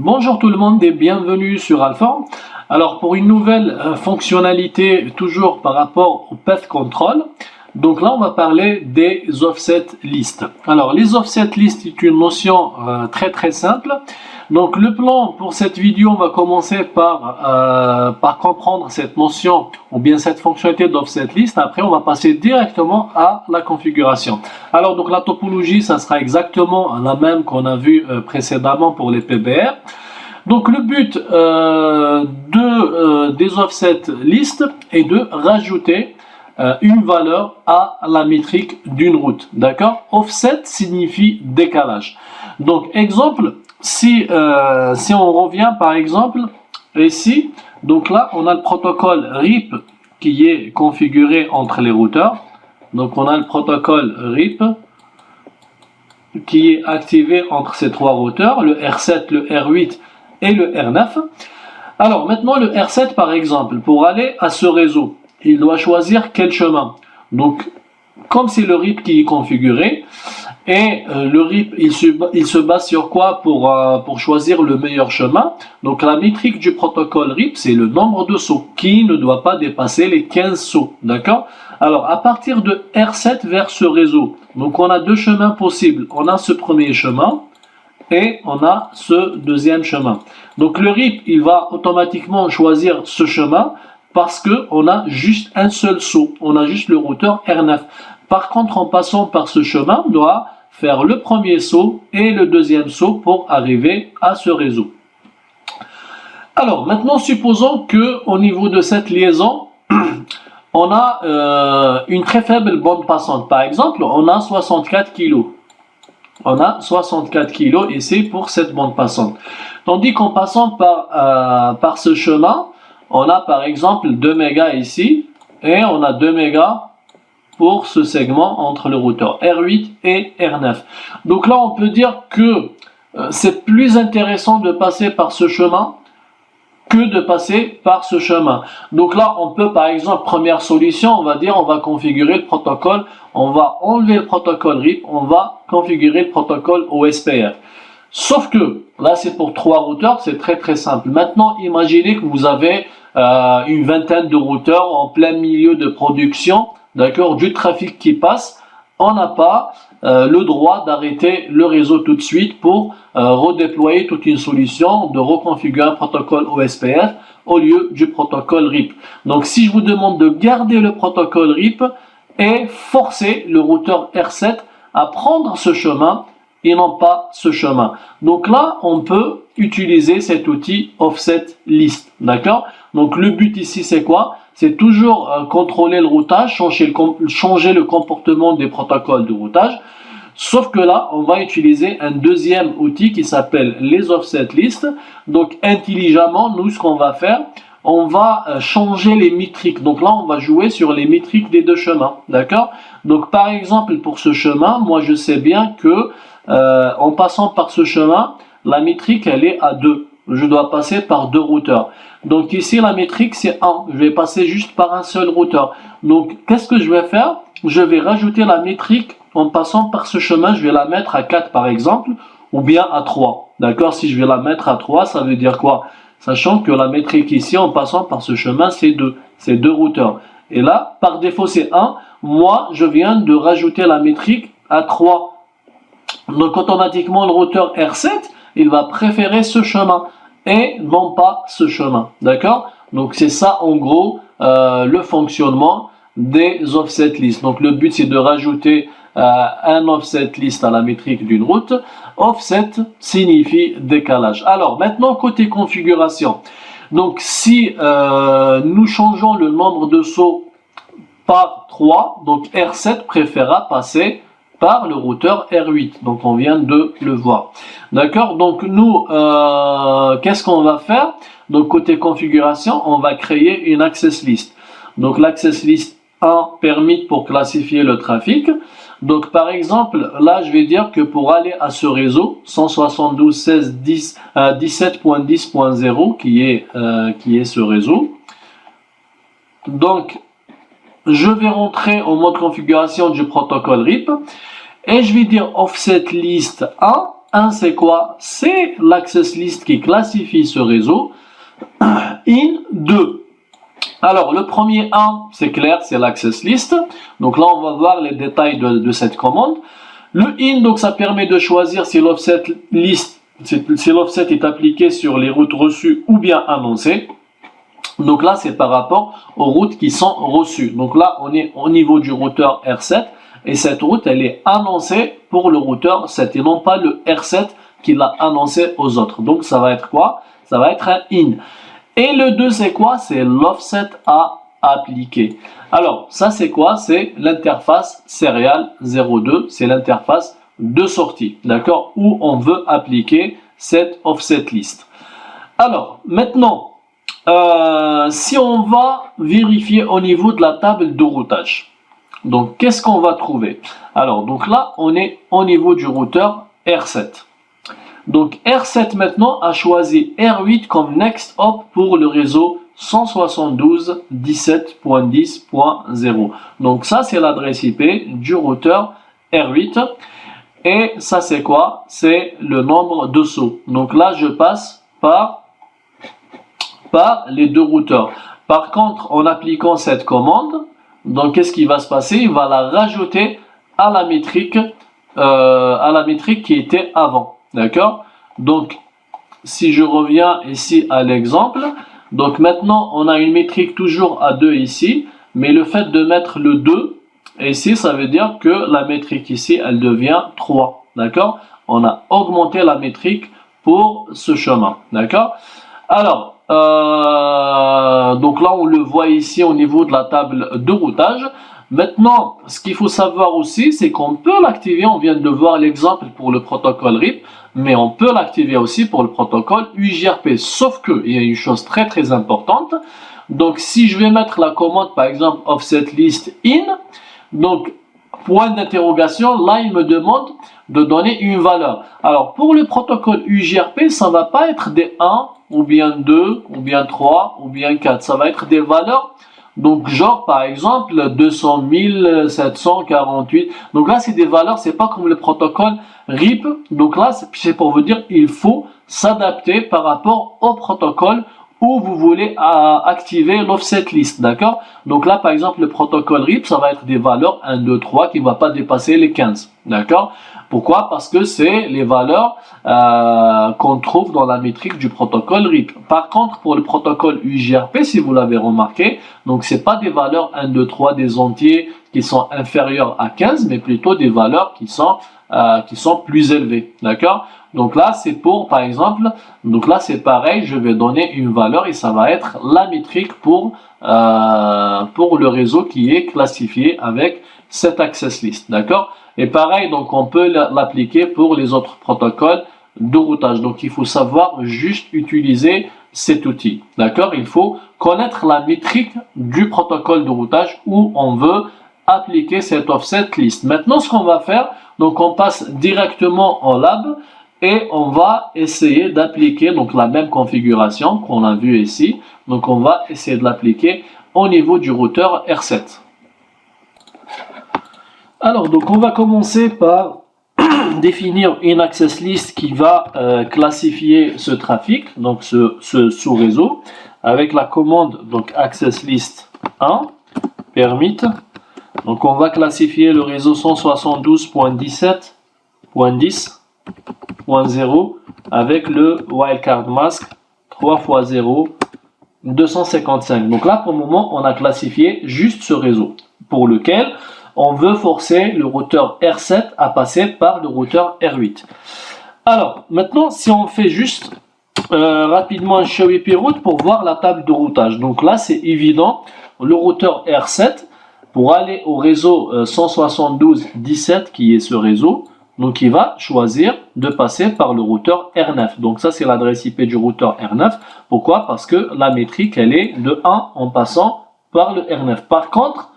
Bonjour tout le monde et bienvenue sur Alpha. Alors pour une nouvelle fonctionnalité toujours par rapport au Path Control, donc là on va parler des offset lists. Alors les offset lists est une notion très simple. Donc le plan pour cette vidéo, on va commencer par comprendre cette notion ou bien cette fonctionnalité d'offset list. Après on va passer directement à la configuration. Alors donc la topologie, ça sera exactement la même qu'on a vu précédemment pour les PBR. Donc le but des offset list est de rajouter une valeur à la métrique d'une route. D'accord? Offset signifie décalage. Donc exemple, si on revient par exemple ici, donc là on a le protocole RIP qui est configuré entre les routeurs. Donc on a le protocole RIP qui est activé entre ces trois routeurs, le R7, le R8 et le R9. Alors maintenant le R7 par exemple, pour aller à ce réseau, il doit choisir quel chemin. Donc comme c'est le RIP qui est configuré, et le RIP il se base sur quoi pour choisir le meilleur chemin. Donc la métrique du protocole RIP, c'est le nombre de sauts qui ne doit pas dépasser les 15 sauts. D'accord? Alors à partir de R7 vers ce réseau, donc on a deux chemins possibles. On a ce premier chemin et on a ce deuxième chemin. Donc le RIP il va automatiquement choisir ce chemin parce que on a juste un seul saut, on a juste le routeur R9. Par contre, en passant par ce chemin, on doit faire le premier saut et le deuxième saut pour arriver à ce réseau. Alors maintenant, supposons que au niveau de cette liaison, on a une très faible bande passante. Par exemple, on a 64 kg. On a 64 kg ici pour cette bande passante. Tandis qu'en passant par ce chemin, on a par exemple 2 mégas ici et on a 2 mégas pour ce segment entre le routeur R8 et R9. Donc là on peut dire que c'est plus intéressant de passer par ce chemin que de passer par ce chemin. Donc là on peut par exemple, première solution, on va dire on va configurer le protocole, on va enlever le protocole RIP, on va configurer le protocole OSPF. Sauf que là c'est pour 3 routeurs, c'est très simple. Maintenant imaginez que vous avez une vingtaine de routeurs en plein milieu de production, d'accord, du trafic qui passe. On n'a pas le droit d'arrêter le réseau tout de suite pour redéployer toute une solution, de reconfigurer un protocole OSPF au lieu du protocole RIP. Donc si je vous demande de garder le protocole RIP et forcer le routeur R7 à prendre ce chemin et non pas ce chemin. Donc là, on peut utiliser cet outil offset list, d'accord? Donc le but ici, c'est quoi? C'est toujours contrôler le routage, changer le comportement des protocoles de routage. Sauf que là, on va utiliser un deuxième outil qui s'appelle les offset list. Donc intelligemment, nous, ce qu'on va faire, on va changer les métriques. Donc là, on va jouer sur les métriques des deux chemins, d'accord? Donc par exemple, pour ce chemin, moi je sais bien que en passant par ce chemin, la métrique elle est à 2. Je dois passer par 2 routeurs. Donc ici la métrique c'est 1. Je vais passer juste par un seul routeur. Donc qu'est-ce que je vais faire? Je vais rajouter la métrique en passant par ce chemin. Je vais la mettre à 4 par exemple, ou bien à 3. D'accord? Si je vais la mettre à 3, ça veut dire quoi? Sachant que la métrique ici en passant par ce chemin c'est 2. C'est 2 routeurs. Et là par défaut c'est 1. Moi je viens de rajouter la métrique à 3. Donc automatiquement le routeur R7 il va préférer ce chemin et non pas ce chemin, d'accord? Donc c'est ça en gros le fonctionnement des offset lists. Donc le but c'est de rajouter un offset list à la métrique d'une route. Offset signifie décalage. Alors maintenant côté configuration, donc si nous changeons le nombre de sauts par 3, donc R7 préférera passer par le routeur R8, donc on vient de le voir, d'accord? Donc nous, qu'est-ce qu'on va faire? Donc côté configuration, on va créer une access list. Donc l'access list 1 permet pour classifier le trafic. Donc par exemple, là je vais dire que pour aller à ce réseau 172.16.17.10.0 qui est ce réseau, donc je vais rentrer au mode configuration du protocole RIP et je vais dire offset list 1 1 c'est quoi? C'est l'access list qui classifie ce réseau. In 2. Alors le premier 1 c'est clair, c'est l'access list. Donc là on va voir les détails de cette commande. Le in, donc ça permet de choisir si l'offset list, si l'offset est appliqué sur les routes reçues ou bien annoncées. Donc là c'est par rapport aux routes qui sont reçues. Donc là on est au niveau du routeur R7 et cette route elle est annoncée pour le routeur 7 et non pas le R7 qui l'a annoncé aux autres. Donc ça va être quoi? Ça va être un in. Et le 2 c'est quoi? C'est l'offset à appliquer. Alors ça c'est quoi? C'est l'interface serial 02, c'est l'interface de sortie, d'accord, où on veut appliquer cette offset list. Alors maintenant si on va vérifier au niveau de la table de routage, donc qu'est-ce qu'on va trouver? Alors donc là on est au niveau du routeur R7. Donc R7 maintenant a choisi R8 comme next hop pour le réseau 172.17.10.0. Donc ça c'est l'adresse IP du routeur R8 et ça c'est quoi? C'est le nombre de sauts. Donc là je passe par les deux routeurs. Par contre en appliquant cette commande, donc qu'est-ce qui va se passer? Il va la rajouter à la métrique qui était avant. D'accord? Donc, si je reviens ici à l'exemple, donc maintenant on a une métrique toujours à 2 ici, mais le fait de mettre le 2 ici, ça veut dire que la métrique ici, elle devient 3. D'accord? On a augmenté la métrique pour ce chemin. D'accord? Alors, donc là on le voit ici au niveau de la table de routage. Maintenant, ce qu'il faut savoir aussi, c'est qu'on peut l'activer, on vient de voir l'exemple pour le protocole RIP, mais on peut l'activer aussi pour le protocole UJRP, sauf qu'il y a une chose très très importante. Donc si je vais mettre la commande par exemple offset list in, donc point d'interrogation, là il me demande de donner une valeur. Alors pour le protocole UJRP, ça ne va pas être des 1 ou bien 2 ou bien 3 ou bien 4, ça va être des valeurs. Donc genre par exemple 200 748. Donc là c'est des valeurs, c'est pas comme le protocole RIP. Donc là c'est pour vous dire il faut s'adapter par rapport au protocole où vous voulez activer l'offset list, d'accord? Donc là par exemple le protocole RIP ça va être des valeurs 1, 2, 3 qui ne va pas dépasser les 15, d'accord? Pourquoi? Parce que c'est les valeurs qu'on trouve dans la métrique du protocole RIP. Par contre, pour le protocole UJRP, si vous l'avez remarqué, donc c'est pas des valeurs 1, 2, 3 des entiers qui sont inférieurs à 15, mais plutôt des valeurs qui sont plus élevées. D'accord? Donc là, c'est pour, par exemple, donc là c'est pareil, je vais donner une valeur et ça va être la métrique pour le réseau qui est classifié avec cette access list. D'accord? Et pareil, donc on peut l'appliquer pour les autres protocoles de routage. Donc il faut savoir juste utiliser cet outil. D'accord? Il faut connaître la métrique du protocole de routage où on veut appliquer cette offset list. Maintenant, ce qu'on va faire, donc on passe directement en lab et on va essayer d'appliquer donc la même configuration qu'on a vu ici. Donc on va essayer de l'appliquer au niveau du routeur R7. Alors, donc on va commencer par définir une access list qui va classifier ce trafic, donc ce sous-réseau, avec la commande donc access list 1 permit. Donc on va classifier le réseau 172.17.10.0 avec le wildcard mask 3 x 0 255. Donc là pour le moment on a classifié juste ce réseau pour lequel on veut forcer le routeur R7 à passer par le routeur R8. Alors, maintenant, si on fait juste rapidement un show IP route pour voir la table de routage. Donc là, c'est évident, le routeur R7, pour aller au réseau 172.17, qui est ce réseau, donc il va choisir de passer par le routeur R9. Donc ça, c'est l'adresse IP du routeur R9. Pourquoi? Parce que la métrique, elle est de 1 en passant par le R9. Par contre,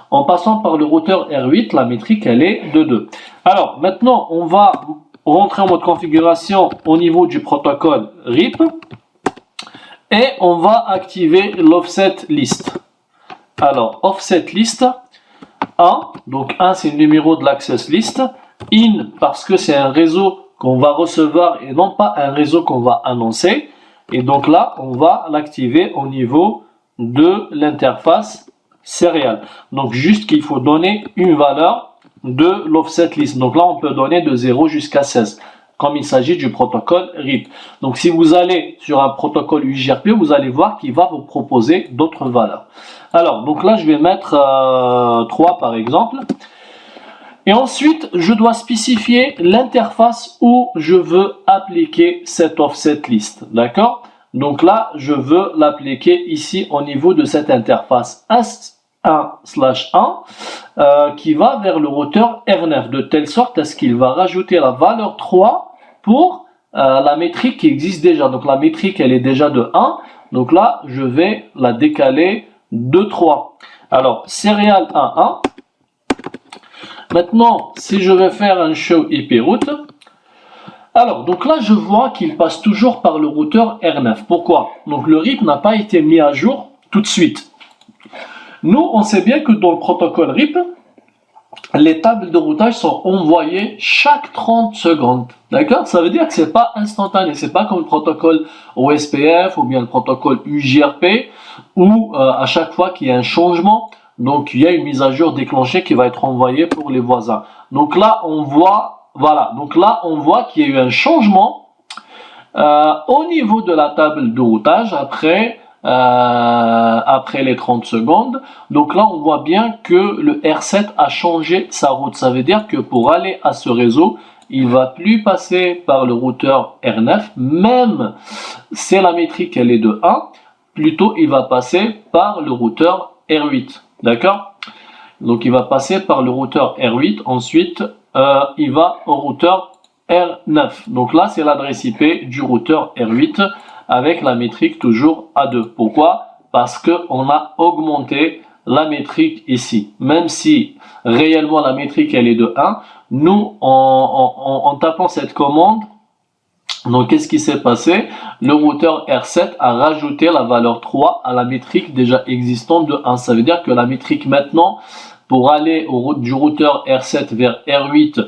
en passant par le routeur R8, la métrique elle est de 2. Alors maintenant, on va rentrer en mode configuration au niveau du protocole RIP et on va activer l'offset list. Alors, offset list 1, donc 1 c'est le numéro de l'access list, in parce que c'est un réseau qu'on va recevoir et non pas un réseau qu'on va annoncer. Et donc là, on va l'activer au niveau de l'interface serial. Donc juste qu'il faut donner une valeur de l'offset list. Donc là, on peut donner de 0 jusqu'à 16, comme il s'agit du protocole RIP. Donc si vous allez sur un protocole UJRP, vous allez voir qu'il va vous proposer d'autres valeurs. Alors, donc là, je vais mettre 3 par exemple. Et ensuite, je dois spécifier l'interface où je veux appliquer cette offset list. D'accord? Donc là, je veux l'appliquer ici au niveau de cette interface 1/1 qui va vers le routeur R9, de telle sorte à ce qu'il va rajouter la valeur 3 pour la métrique qui existe déjà. Donc la métrique, elle est déjà de 1. Donc là, je vais la décaler de 3. Alors, serial 1.1. Maintenant, si je vais faire un show IP route, alors, donc là, je vois qu'il passe toujours par le routeur R9. Pourquoi? Donc le RIP n'a pas été mis à jour tout de suite. Nous, on sait bien que dans le protocole RIP, les tables de routage sont envoyées chaque 30 secondes. D'accord? Ça veut dire que c'est pas instantané. C'est pas comme le protocole OSPF ou bien le protocole UJRP où à chaque fois qu'il y a un changement, donc il y a une mise à jour déclenchée qui va être envoyée pour les voisins. Donc là, on voit, voilà. Donc là, on voit qu'il y a eu un changement au niveau de la table de routage après les 30 secondes. Donc là, on voit bien que le R7 a changé sa route. Ça veut dire que pour aller à ce réseau, il va plus passer par le routeur R9, même si la métrique elle est de 1, plutôt il va passer par le routeur R8. D'accord? Donc il va passer par le routeur R8, ensuite il va au routeur R9. Donc là, c'est l'adresse IP du routeur R8 avec la métrique toujours A2. Pourquoi? Parce qu'on a augmenté la métrique ici. Même si réellement la métrique elle est de 1, nous en tapant cette commande, donc qu'est-ce qui s'est passé? Le routeur R7 a rajouté la valeur 3 à la métrique déjà existante de 1. Ça veut dire que la métrique maintenant, pour aller du routeur R7 vers R8,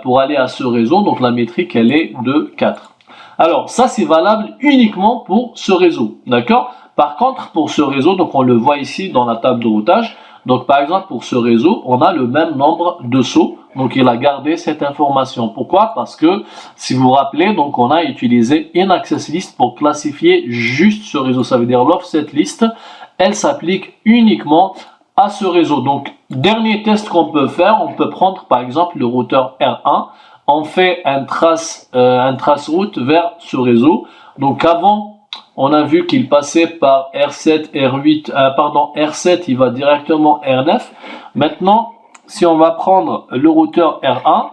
pour aller à ce réseau, donc la métrique elle est de 4. Alors ça c'est valable uniquement pour ce réseau, d'accord? Par contre pour ce réseau, donc on le voit ici dans la table de routage, donc par exemple pour ce réseau, on a le même nombre de sauts, donc il a gardé cette information. Pourquoi? Parce que si vous vous rappelez, donc on a utilisé InAccessList pour classifier juste ce réseau, ça veut dire l'offset list, elle s'applique uniquement à ce réseau. Donc dernier test qu'on peut faire, on peut prendre par exemple le routeur R1, on fait un trace route vers ce réseau. Donc avant, on a vu qu'il passait par R7, R8, R7, il va directement R9. Maintenant, si on va prendre le routeur R1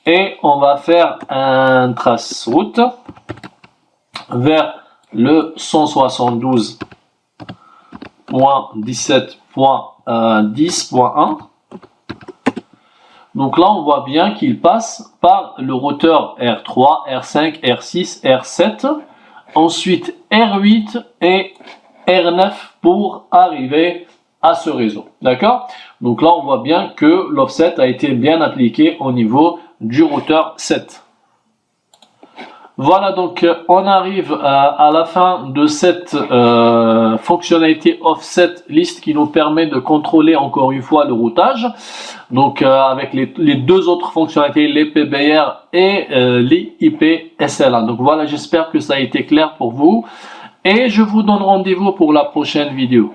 et on va faire un trace route vers le 172.17.10.1. Donc là, on voit bien qu'il passe par le routeur R3, R5, R6, R7, ensuite R8 et R9 pour arriver à ce réseau. D'accord? Donc là, on voit bien que l'offset a été bien appliqué au niveau du routeur 7. Voilà, donc on arrive à la fin de cette fonctionnalité offset list qui nous permet de contrôler encore une fois le routage. Donc avec les deux autres fonctionnalités, les PBR et les IP SLA. Donc voilà, j'espère que ça a été clair pour vous et je vous donne rendez-vous pour la prochaine vidéo.